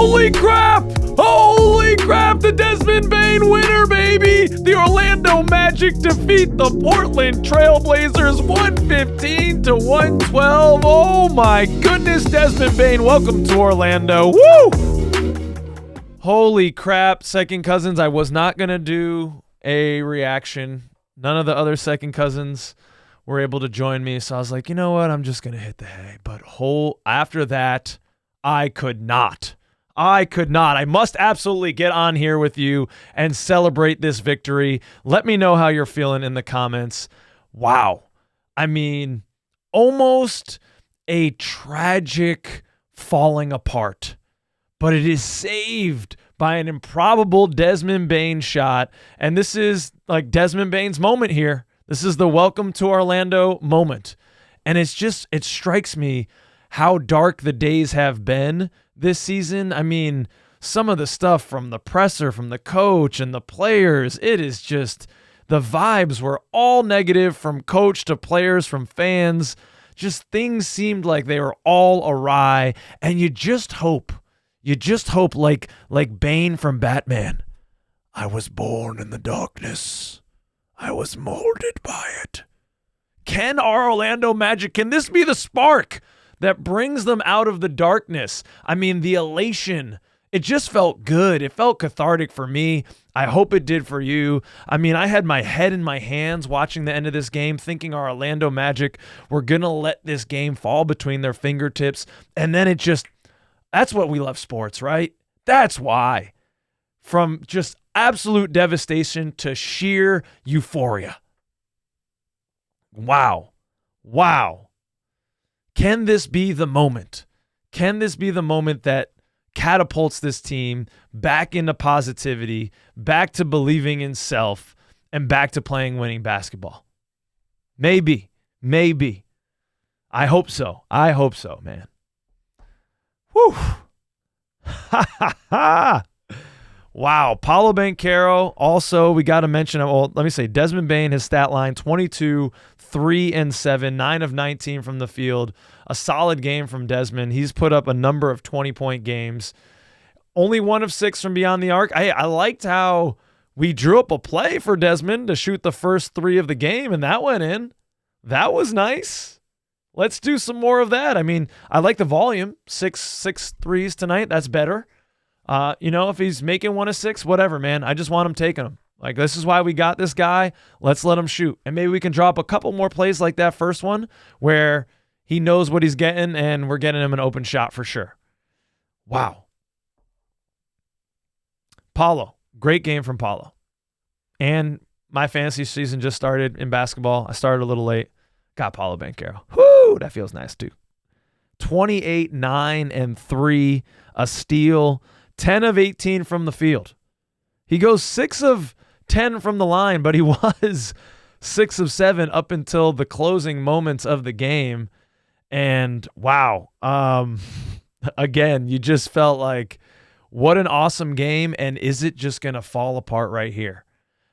Holy crap! Holy crap! The Desmond Bain winner, baby! The Orlando Magic defeat the Portland Trailblazers 115-112. Oh my goodness, Desmond Bain, welcome to Orlando. Woo! Holy crap, second cousins. I was not going to do a reaction. None of the other second cousins were able to join me, so I was like, you know what? I'm just going to hit the hay. But after that, I could not. I must absolutely get on here with you and celebrate this victory. Let me know how you're feeling in the comments. Wow. I mean, almost a tragic falling apart, but it is saved by an improbable Desmond Bain shot. And this is like Desmond Bain's moment here. This is the welcome to Orlando moment. And it strikes me how dark the days have been this season. I mean, some of the stuff from the presser, from the coach and the players, it is just, the vibes were all negative from coach to players, from fans. Just things seemed like they were all awry. And you just hope like Bane from Batman. I was born in the darkness. I was molded by it. Can our Orlando Magic, can this be the spark that brings them out of the darkness? I mean, the elation, it just felt good. It felt cathartic for me. I hope it did for you. I mean, I had my head in my hands watching the end of this game, thinking our Orlando Magic were going to let this game fall between their fingertips. And then that's what we love sports, right? That's why. From just absolute devastation to sheer euphoria. Wow. Can this be the moment? Can this be the moment that catapults this team back into positivity, back to believing in self, and back to playing winning basketball? Maybe. I hope so, man. Whew. Wow. Paolo Banchero. Also, we got to mention, let me say, Desmond Bain, his stat line, 22, 3 and 7, 9 of 19 from the field. A solid game from Desmond. He's put up a number of 20-point games. Only 1 of 6 from beyond the arc. I liked how we drew up a play for Desmond to shoot the first 3 of the game, and that went in. That was nice. Let's do some more of that. I mean, I like the volume. 6 threes tonight. That's better. If he's making 1 of 6, whatever, man. I just want him taking them. Like, this is why we got this guy. Let's let him shoot. And maybe we can drop a couple more plays like that first one where he knows what he's getting and we're getting him an open shot for sure. Wow. Paolo. Great game from Paolo. And my fantasy season just started in basketball. I started a little late. Got Paolo Banchero. Whoo, that feels nice too. 28, 9, and 3. A steal. 10 of 18 from the field. He goes 6 of 10 from the line, but he was 6 of 7 up until the closing moments of the game. And wow. Again, you just felt like, what an awesome game. And is it just going to fall apart right here?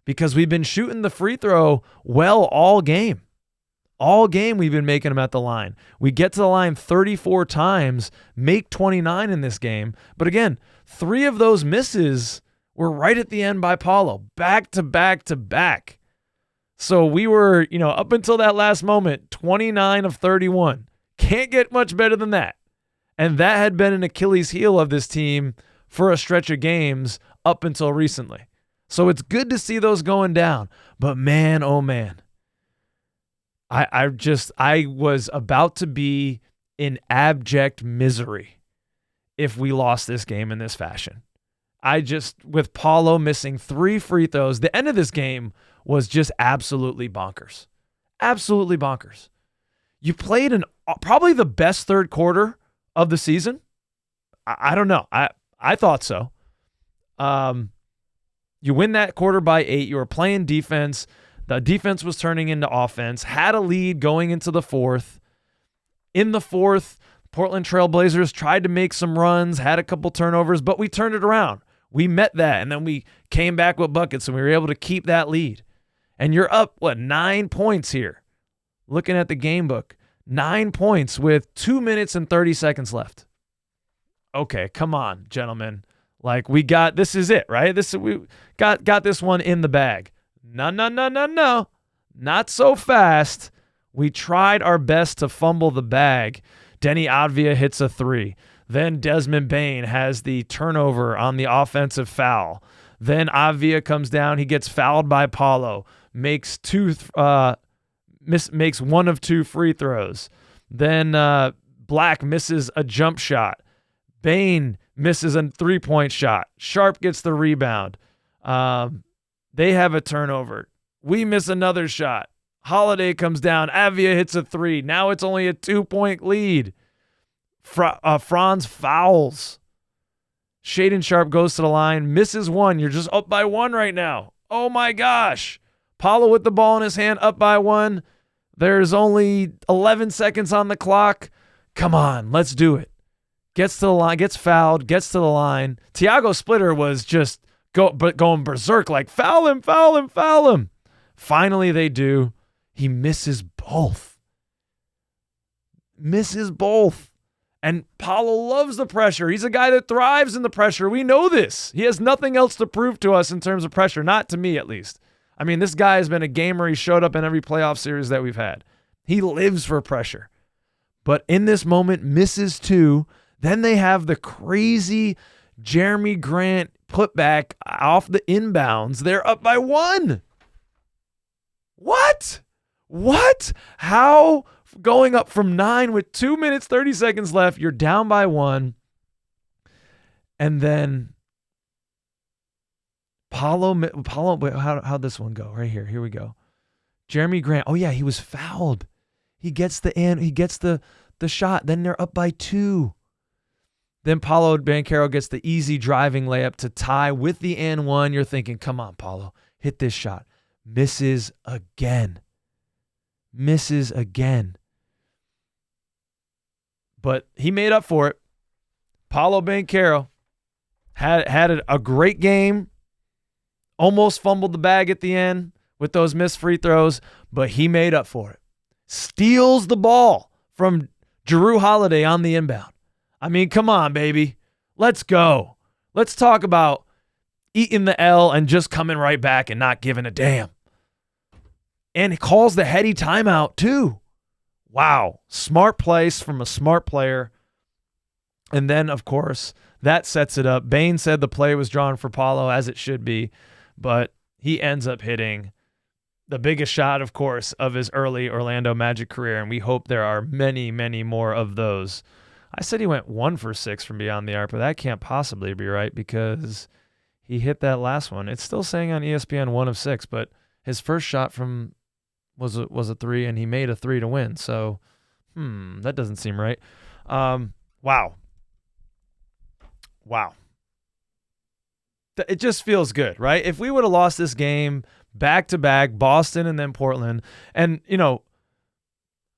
Because we've been shooting the free throw well all game. All game we've been making them at the line. We get to the line 34 times, make 29 in this game. But again, 3 of those misses were right at the end by Paolo, back to back to back. So we were, up until that last moment, 29 of 31. Can't get much better than that. And that had been an Achilles heel of this team for a stretch of games up until recently. So it's good to see those going down. But man, oh man. I was about to be in abject misery if we lost this game in this fashion. With Paolo missing 3 free throws, the end of this game was just absolutely bonkers. Absolutely bonkers. You played probably the best third quarter of the season. I don't know. I thought so. You win that quarter by 8. You were playing defense. The defense was turning into offense, had a lead going into the fourth. In the fourth, Portland Trailblazers tried to make some runs, had a couple turnovers, but we turned it around. We met that, and then we came back with buckets, and we were able to keep that lead. And you're up, 9 points here? Looking at the game book, 9 points with 2 minutes and 30 seconds left. Okay, come on, gentlemen. Like, we got, this is it, right? We got this one in the bag. No, no, no, no, no. Not so fast. We tried our best to fumble the bag. Denny Advia hits a 3. Then Desmond Bain has the turnover on the offensive foul. Then Avia comes down. He gets fouled by Paulo. Makes one of 2 free throws. Then Black misses a jump shot. Bain misses a 3-point shot. Sharp gets the rebound. They have a turnover. We miss another shot. Holiday comes down. Avia hits a 3. Now it's only a 2-point lead. Franz fouls. Shaden Sharp goes to the line, misses 1. You're just up by 1 right now. Oh my gosh. Paulo with the ball in his hand, up by 1. There's only 11 seconds on the clock. Come on, let's do it. Gets to the line, gets fouled, gets to the line. Tiago Splitter was just going berserk, like, foul him, foul him, foul him. Finally, they do. He misses both. And Paulo loves the pressure. He's a guy that thrives in the pressure. We know this. He has nothing else to prove to us in terms of pressure, not to me at least. I mean, this guy has been a gamer. He showed up in every playoff series that we've had. He lives for pressure. But in this moment, misses 2. Then they have the crazy Jeremy Grant putback off the inbounds. They're up by 1. What? How? Going up from 9 with 2 minutes, 30 seconds left. You're down by 1. And then Paulo, how'd this one go? Right here. Here we go. Jeremy Grant. Oh, yeah, he was fouled. He gets the shot. Then they're up by 2. Then Paulo Banchero gets the easy driving layup to tie with the and 1. You're thinking, come on, Paulo, hit this shot. Misses again. But he made up for it. Paulo Banchero had a great game. Almost fumbled the bag at the end with those missed free throws, but he made up for it. Steals the ball from Jrue Holiday on the inbound. I mean, come on, baby. Let's go. Let's talk about eating the L and just coming right back and not giving a damn. And he calls the heady timeout too. Wow. Smart place from a smart player. And then, of course, that sets it up. Bain said the play was drawn for Paulo, as it should be, but he ends up hitting the biggest shot, of course, of his early Orlando Magic career, and we hope there are many, many more of those. I said he went 1 for 6 from beyond the arc, but that can't possibly be right because he hit that last one. It's still saying on ESPN 1 of 6, but his first shot from was a 3, and he made a 3 to win. So, that doesn't seem right. Wow. It just feels good, right? If we would have lost this game back-to-back, Boston and then Portland, and,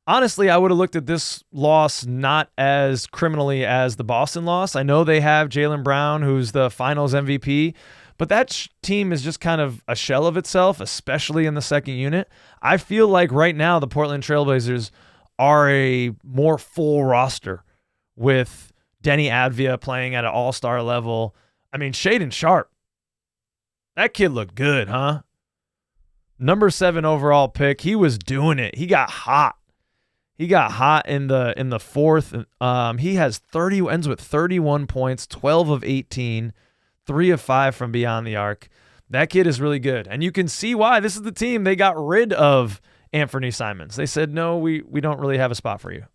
honestly, I would have looked at this loss not as criminally as the Boston loss. I know they have Jaylen Brown, who's the finals MVP, but that team is just kind of a shell of itself, especially in the second unit. I feel like right now the Portland Trailblazers are a more full roster with Denny Advia playing at an all-star level. I mean, Shaden Sharp, that kid looked good, huh? Number 7 overall pick. He was doing it. He got hot. He got hot in the fourth. He ends with 31 points, 12 of 18, 3 of 5 from beyond the arc. That kid is really good. And you can see why. This is the team. They got rid of Anthony Simons. They said, no, we don't really have a spot for you.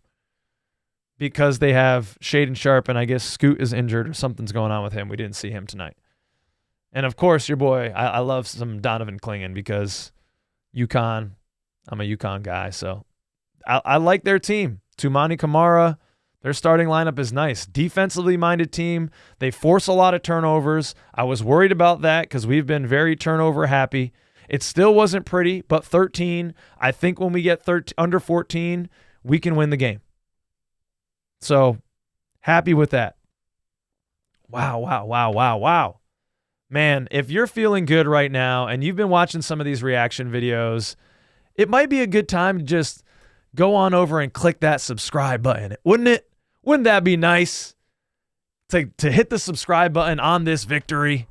Because they have Shaden Sharp, and I guess Scoot is injured or something's going on with him. We didn't see him tonight. And, of course, your boy, I love some Donovan Clingan because UConn, I'm a UConn guy, so I like their team. Tumani Kamara, their starting lineup is nice. Defensively minded team. They force a lot of turnovers. I was worried about that because we've been very turnover happy. It still wasn't pretty, but 13. I think when we get under 14, we can win the game. So happy with that. Wow. Man, if you're feeling good right now and you've been watching some of these reaction videos, it might be a good time to just go on over and click that subscribe button. Wouldn't it? Wouldn't that be nice? to hit the subscribe button on this victory.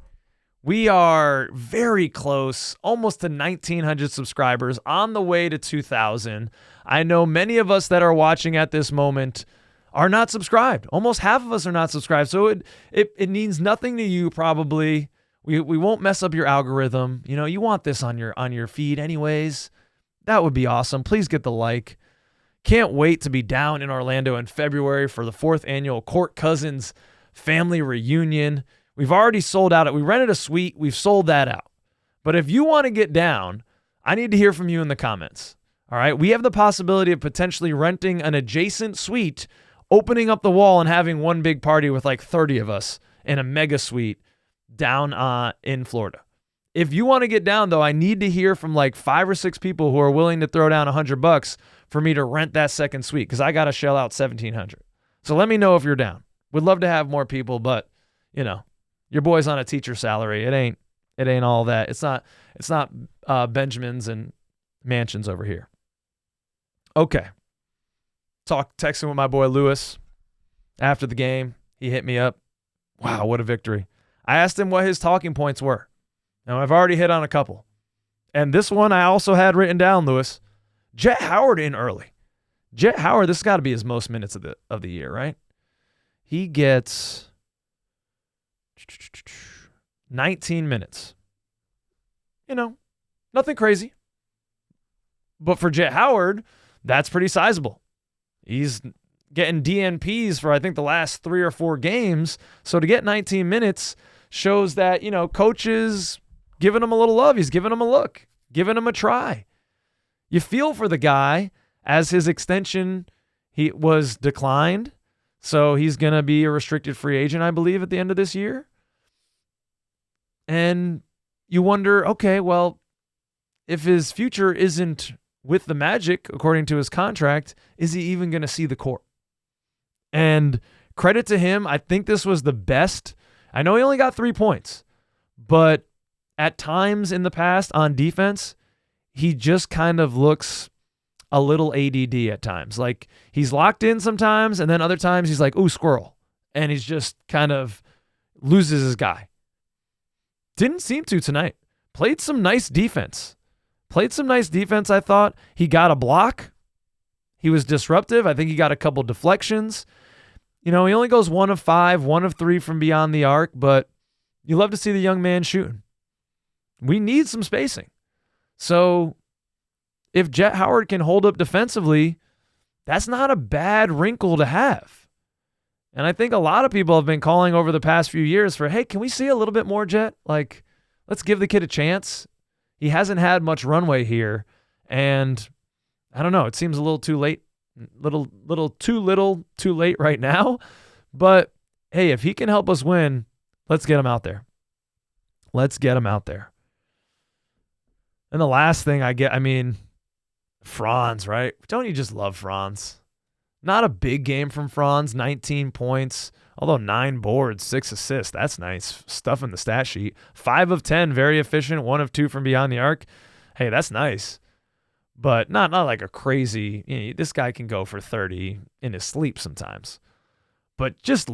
We are very close, almost to 1,900 subscribers, on the way to 2,000. I know many of us that are watching at this moment are not subscribed. Almost half of us are not subscribed. So it means nothing to you probably. We won't mess up your algorithm. You know, you want this on your feed anyways. That would be awesome. Please get the like. Can't wait to be down in Orlando in February for the 4th annual Court Cousins family reunion. We've already sold out. We rented a suite. We've sold that out. But if you want to get down, I need to hear from you in the comments. All right. We have the possibility of potentially renting an adjacent suite, opening up the wall and having one big party with like 30 of us in a mega suite down in Florida. If you want to get down, though, I need to hear from like 5 or 6 people who are willing to throw down $100 for me to rent that second suite because I got to shell out $1,700. So let me know if you're down. Would love to have more people, but you know, your boy's on a teacher salary. It ain't all that. It's not Benjamins and mansions over here. Okay. Texting with my boy Lewis after the game. He hit me up. Wow, what a victory. I asked him what his talking points were. Now, I've already hit on a couple. And this one I also had written down, Lewis. Jet Howard in early. Jet Howard, this has got to be his most minutes of the year, right? He gets 19 minutes. You know, nothing crazy. But for Jet Howard, that's pretty sizable. He's getting DNPs for, I think, the last 3 or 4 games. So to get 19 minutes shows that, you know, coaches giving him a little love. He's giving him a look, giving him a try. You feel for the guy as his extension he was declined. So he's going to be a restricted free agent, I believe, at the end of this year. And you wonder, okay, well, if his future isn't with the Magic, according to his contract, is he even going to see the court? And credit to him, I think this was the best. I know he only got 3 points, but at times in the past on defense, he just kind of looks a little ADD at times. Like he's locked in sometimes, and then other times he's like, ooh, squirrel. And he's just kind of loses his guy. Didn't seem to tonight. Played some nice defense. I thought. He got a block. He was disruptive. I think he got a couple deflections. You know, he only goes 1 of 5, 1 of 3 from beyond the arc, but you love to see the young man shooting. We need some spacing. So if Jet Howard can hold up defensively, that's not a bad wrinkle to have. And I think a lot of people have been calling over the past few years for, hey, can we see a little bit more Jet? Like, let's give the kid a chance. He hasn't had much runway here, and I don't know. It seems a little too late, too late right now. But hey, if he can help us win, let's get him out there. And the last thing Franz, right? Don't you just love Franz? Not a big game from Franz, 19 points, although 9 boards, 6 assists. That's nice stuff in the stat sheet. 5 of 10, very efficient, 1 of 2 from beyond the arc. Hey, that's nice. But not like a crazy, you know, this guy can go for 30 in his sleep sometimes. But just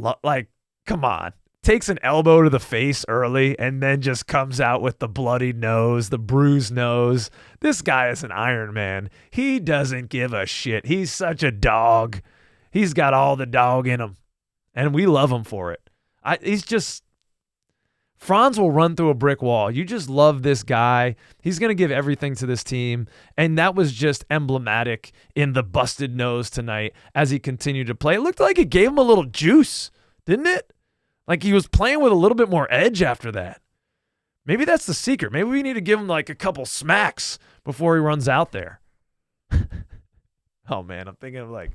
come on. Takes an elbow to the face early and then just comes out with the bloodied nose, the bruised nose. This guy is an Iron Man. He doesn't give a shit. He's such a dog. He's got all the dog in him. And we love him for it. Franz will run through a brick wall. You just love this guy. He's going to give everything to this team. And that was just emblematic in the busted nose tonight as he continued to play. It looked like it gave him a little juice, didn't it? Like he was playing with a little bit more edge after that. Maybe that's the secret. Maybe we need to give him like a couple smacks before he runs out there. Oh, man, I'm thinking of like,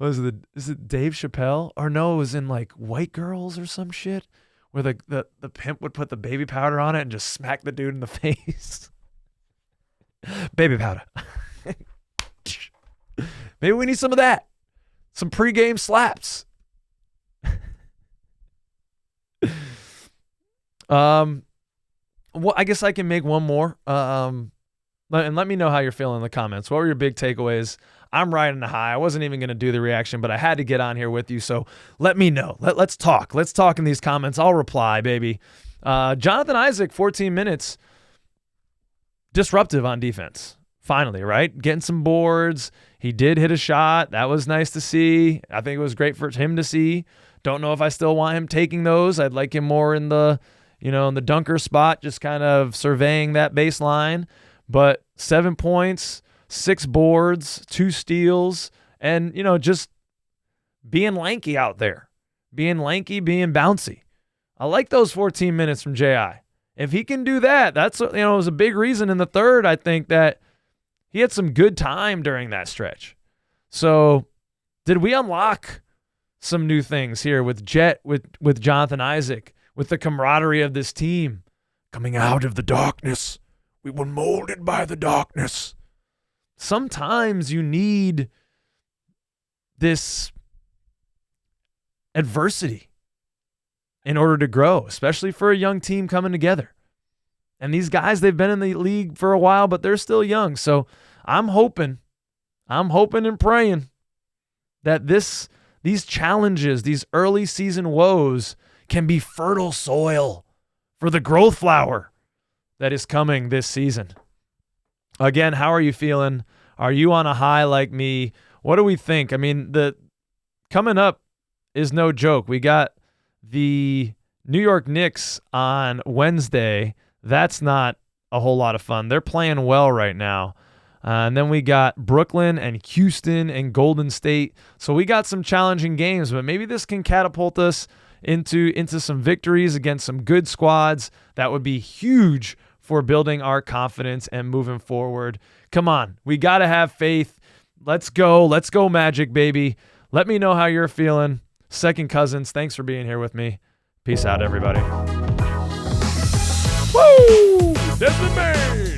is it Dave Chappelle? Or no, it was in like White Girls or some shit where the pimp would put the baby powder on it and just smack the dude in the face. Baby powder. Maybe we need some of that. Some pregame slaps. Well, I guess I can make one more. And let me know how you're feeling in the comments. What were your big takeaways? I'm riding the high. I wasn't even going to do the reaction, but I had to get on here with you. So let me know. Let's talk. Let's talk in these comments. I'll reply, baby. Jonathan Isaac, 14 minutes. Disruptive on defense. Finally, right? Getting some boards. He did hit a shot. That was nice to see. I think it was great for him to see. Don't know if I still want him taking those. I'd like him more in the, in the dunker spot, just kind of surveying that baseline. But 7 points, 6 boards, 2 steals, and, just being lanky out there. Being lanky, being bouncy. I like those 14 minutes from J.I. If he can do that, that's, it was a big reason in the third, I think, that he had some good time during that stretch. So did we unlock some new things here with Jet, with Jonathan Isaac, with the camaraderie of this team coming out of the darkness? We were molded by the darkness. Sometimes you need this adversity in order to grow, especially for a young team coming together. And these guys, they've been in the league for a while, but they're still young. So I'm hoping and praying that these challenges, these early season woes can be fertile soil for the growth flower that is coming this season. Again, how are you feeling? Are you on a high like me? What do we think? I mean, the coming up is no joke. We got the New York Knicks on Wednesday. That's not a whole lot of fun. They're playing well right now. And then we got Brooklyn and Houston and Golden State. So we got some challenging games, but maybe this can catapult us into some victories against some good squads. That would be huge for building our confidence and moving forward. Come on. We got to have faith. Let's go. Let's go Magic, baby. Let me know how you're feeling. Second Cousins, thanks for being here with me. Peace out, everybody. Woo! Desmond Bain!